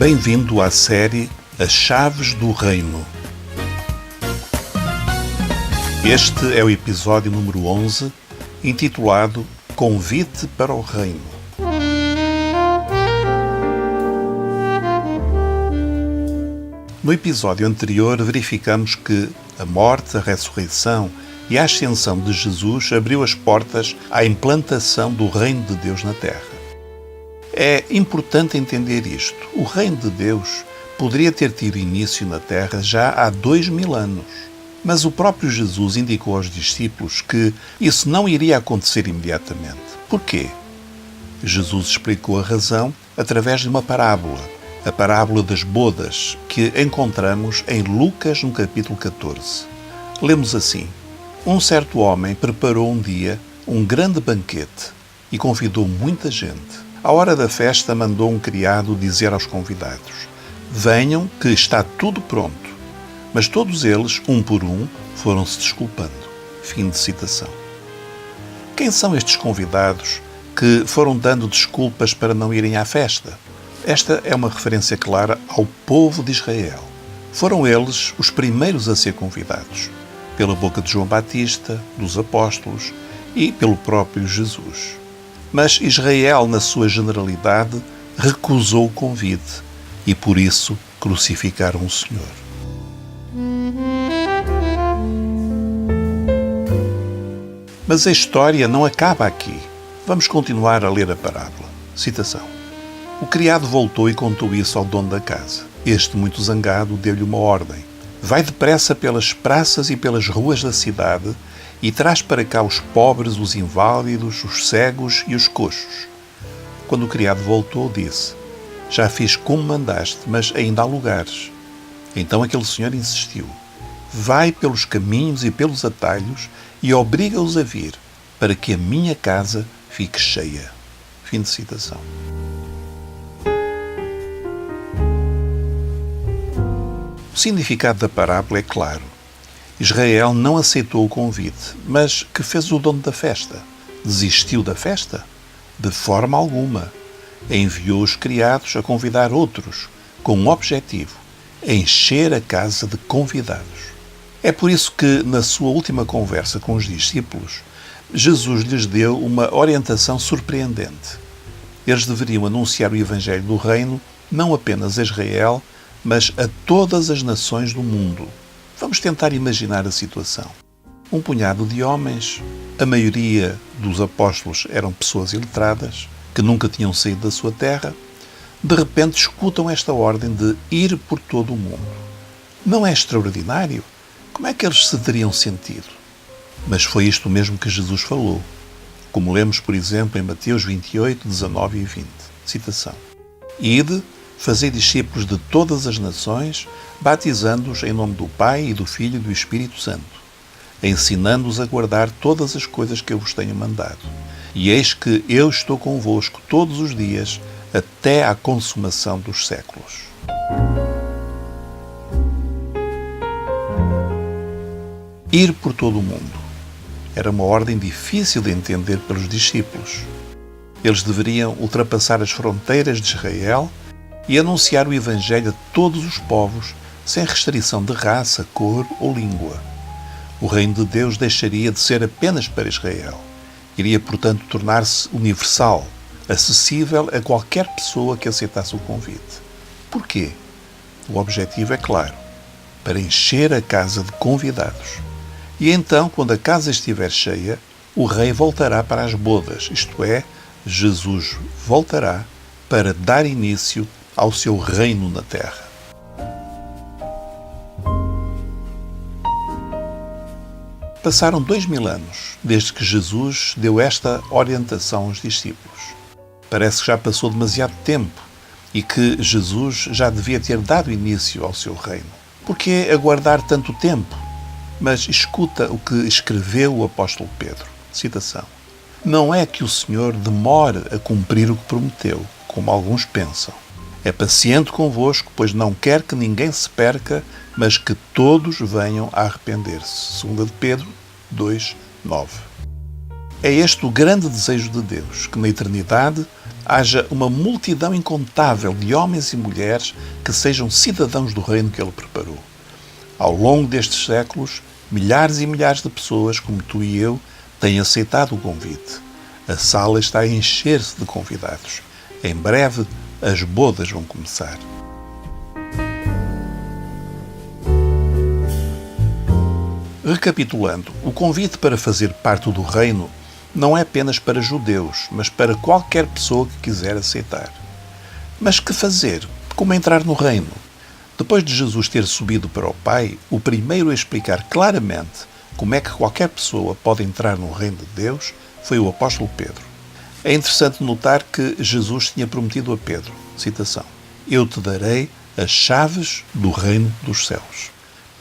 Bem-vindo à série As Chaves do Reino. Este é o episódio número 11, intitulado Convite para o Reino. No episódio anterior verificamos que a morte, a ressurreição e a ascensão de Jesus abriu as portas à implantação do Reino de Deus na Terra. É importante entender isto. O Reino de Deus poderia ter tido início na Terra já há 2000 anos. Mas o próprio Jesus indicou aos discípulos que isso não iria acontecer imediatamente. Porquê? Jesus explicou a razão através de uma parábola, a parábola das bodas, que encontramos em Lucas, no capítulo 14. Lemos assim: Um certo homem preparou um dia um grande banquete e convidou muita gente. À hora da festa, mandou um criado dizer aos convidados: Venham, que está tudo pronto. Mas todos eles, um por um, foram-se desculpando. Fim de citação. Quem são estes convidados que foram dando desculpas para não irem à festa? Esta é uma referência clara ao povo de Israel. Foram eles os primeiros a ser convidados, pela boca de João Batista, dos apóstolos e pelo próprio Jesus. Mas Israel, na sua generalidade, recusou o convite e, por isso, crucificaram o Senhor. Mas a história não acaba aqui. Vamos continuar a ler a parábola. Citação. O criado voltou e contou isso ao dono da casa. Este, muito zangado, deu-lhe uma ordem. Vai depressa pelas praças e pelas ruas da cidade e traz para cá os pobres, os inválidos, os cegos e os coxos. Quando o criado voltou, disse: Já fiz como mandaste, mas ainda há lugares. Então aquele senhor insistiu: Vai pelos caminhos e pelos atalhos e obriga-os a vir, para que a minha casa fique cheia. Fim de citação. O significado da parábola é claro. Israel não aceitou o convite, mas que fez o dono da festa? Desistiu da festa? De forma alguma. Enviou os criados a convidar outros, com um objetivo: encher a casa de convidados. É por isso que, na sua última conversa com os discípulos, Jesus lhes deu uma orientação surpreendente. Eles deveriam anunciar o Evangelho do Reino não apenas a Israel, mas a todas as nações do mundo. Vamos tentar imaginar a situação. Um punhado de homens, a maioria dos apóstolos eram pessoas iletradas, que nunca tinham saído da sua terra, de repente escutam esta ordem de ir por todo o mundo. Não é extraordinário? Como é que eles se teriam sentido? Mas foi isto mesmo que Jesus falou, como lemos, por exemplo, em Mateus 28, 19 e 20. Citação. Ide, fazei discípulos de todas as nações, batizando-os em nome do Pai e do Filho e do Espírito Santo, ensinando-os a guardar todas as coisas que eu vos tenho mandado. E eis que eu estou convosco todos os dias, até à consumação dos séculos. Ir por todo o mundo era uma ordem difícil de entender pelos discípulos. Eles deveriam ultrapassar as fronteiras de Israel e anunciar o Evangelho a todos os povos, sem restrição de raça, cor ou língua. O reino de Deus deixaria de ser apenas para Israel. Iria, portanto, tornar-se universal, acessível a qualquer pessoa que aceitasse o convite. Porquê? O objetivo é claro: para encher a casa de convidados. E então, quando a casa estiver cheia, o rei voltará para as bodas, isto é, Jesus voltará para dar início ao seu reino na terra. Passaram 2000 anos desde que Jesus deu esta orientação aos discípulos. Parece que já passou demasiado tempo e que Jesus já devia ter dado início ao seu reino. Por que aguardar tanto tempo? Mas escuta o que escreveu o apóstolo Pedro. Citação. Não é que o Senhor demore a cumprir o que prometeu, como alguns pensam. É paciente convosco, pois não quer que ninguém se perca, mas que todos venham a arrepender-se. 2 de Pedro 2, 9. É este o grande desejo de Deus, que na eternidade haja uma multidão incontável de homens e mulheres que sejam cidadãos do reino que Ele preparou. Ao longo destes séculos, milhares e milhares de pessoas, como tu e eu, têm aceitado o convite. A sala está a encher-se de convidados. Em breve, as bodas vão começar. Recapitulando, o convite para fazer parte do reino não é apenas para judeus, mas para qualquer pessoa que quiser aceitar. Mas que fazer? Como entrar no reino? Depois de Jesus ter subido para o Pai, o primeiro a explicar claramente como é que qualquer pessoa pode entrar no reino de Deus foi o apóstolo Pedro. É interessante notar que Jesus tinha prometido a Pedro, citação, "Eu te darei as chaves do reino dos céus."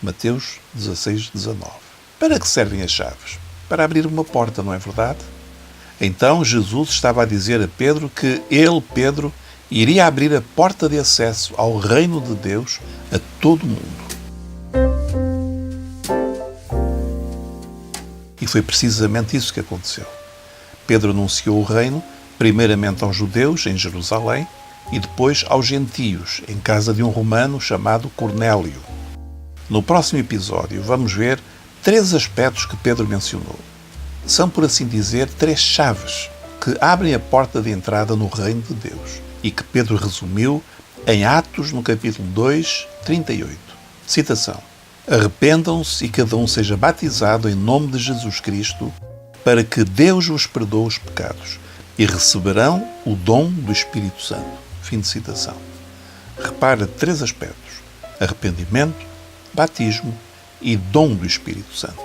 Mateus 16:19. Para que servem as chaves? Para abrir uma porta, não é verdade? Então Jesus estava a dizer a Pedro que ele, Pedro, iria abrir a porta de acesso ao reino de Deus a todo mundo. E foi precisamente isso que aconteceu. Pedro anunciou o reino, primeiramente aos judeus, em Jerusalém, e depois aos gentios, em casa de um romano chamado Cornélio. No próximo episódio, vamos ver 3 aspectos que Pedro mencionou. São, por assim dizer, 3 chaves que abrem a porta de entrada no reino de Deus e que Pedro resumiu em Atos, no capítulo 2, 38. Citação: "Arrependam-se e cada um seja batizado em nome de Jesus Cristo, para que Deus vos perdoe os pecados, e receberão o dom do Espírito Santo." Fim de citação. Repara 3 aspectos: arrependimento, batismo e dom do Espírito Santo.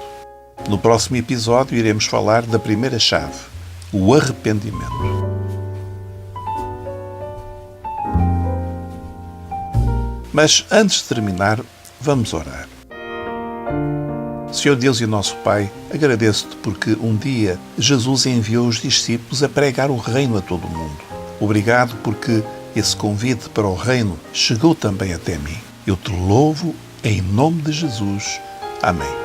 No próximo episódio iremos falar da primeira chave, o arrependimento. Mas antes de terminar, vamos orar. Senhor Deus e nosso Pai, agradeço-te porque um dia Jesus enviou os discípulos a pregar o reino a todo o mundo. Obrigado porque esse convite para o reino chegou também até mim. Eu te louvo em nome de Jesus. Amém.